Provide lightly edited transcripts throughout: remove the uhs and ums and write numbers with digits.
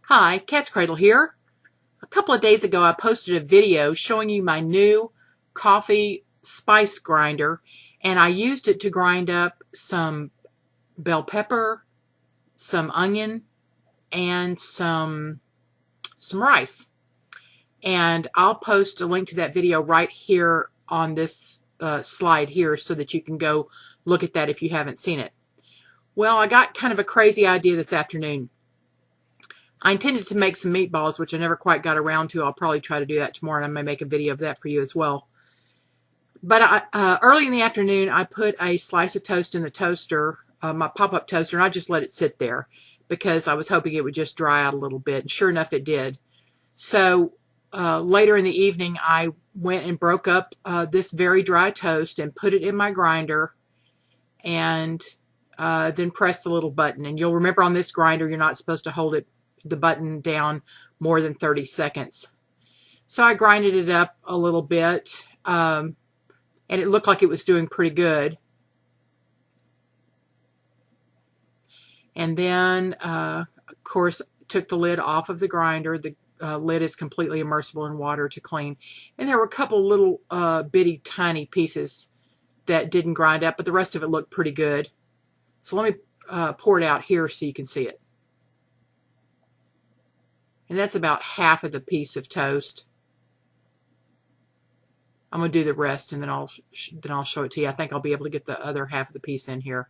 Hi, Cat's Cradle here. A couple of days ago I posted a video showing you my new coffee spice grinder, and I used it to grind up some bell pepper, some onion, and some rice. And I'll post a link to that video right here on this slide here so that you can go look at that if you haven't seen it. Well, I got kind of a crazy idea this afternoon. I intended to make some meatballs, which I never quite got around to. I'll probably try to do that tomorrow, and I may make a video of that for you as well. But early in the afternoon, I put a slice of toast in the toaster, my pop-up toaster, and I just let it sit there because I was hoping it would just dry out a little bit. And sure enough, it did. So later in the evening, I went and broke up this very dry toast and put it in my grinder, and then pressed the little button. And you'll remember on this grinder, you're not supposed to hold the button down more than 30 seconds. So I grinded it up a little bit, and it looked like it was doing pretty good. And then, of course, took the lid off of the grinder. The lid is completely immersible in water to clean. And there were a couple little bitty tiny pieces that didn't grind up, but the rest of it looked pretty good. So let me pour it out here so you can see it. And that's about half of the piece of toast. I'm going to do the rest, and then I'll show it to you. I think I'll be able to get the other half of the piece in here.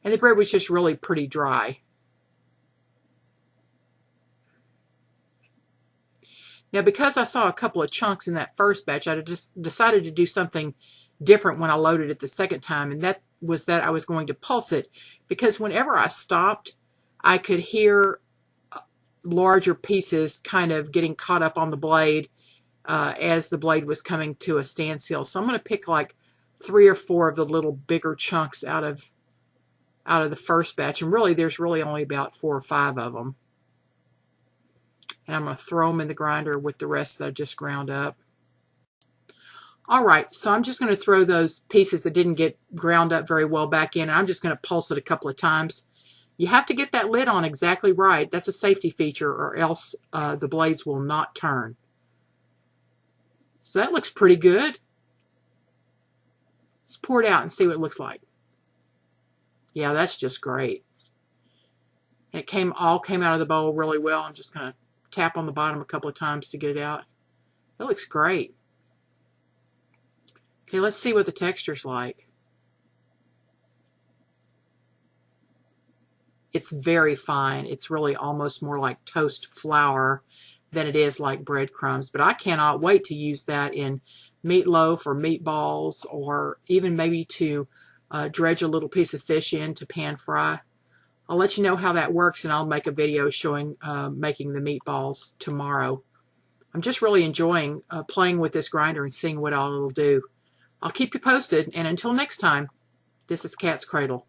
And the bread was just really pretty dry. Now, because I saw a couple of chunks in that first batch, I just decided to do something different when I loaded it the second time, and that was that I was going to pulse it, because whenever I stopped, I could hear larger pieces kind of getting caught up on the blade as the blade was coming to a standstill. So I'm going to pick like 3 or 4 of the little bigger chunks out of the first batch, and really there's really only about 4 or 5 of them. And I'm going to throw them in the grinder with the rest that I just ground up. All right, so I'm just going to throw those pieces that didn't get ground up very well back in, and I'm just going to pulse it a couple of times. You have to get that lid on exactly right. That's a safety feature, or else the blades will not turn. So that looks pretty good. Let's pour it out and see what it looks like. Yeah, that's just great. And it all came out of the bowl really well. I'm just going to tap on the bottom a couple of times to get it out. It looks great. Okay, let's see what the texture's like. It's very fine. It's really almost more like toast flour than it is like breadcrumbs. But I cannot wait to use that in meatloaf or meatballs, or even maybe to dredge a little piece of fish in to pan fry. I'll let you know how that works, and I'll make a video showing making the meatballs tomorrow. I'm just really enjoying playing with this grinder and seeing what all it'll do. I'll keep you posted, and until next time, this is Cat's Cradle.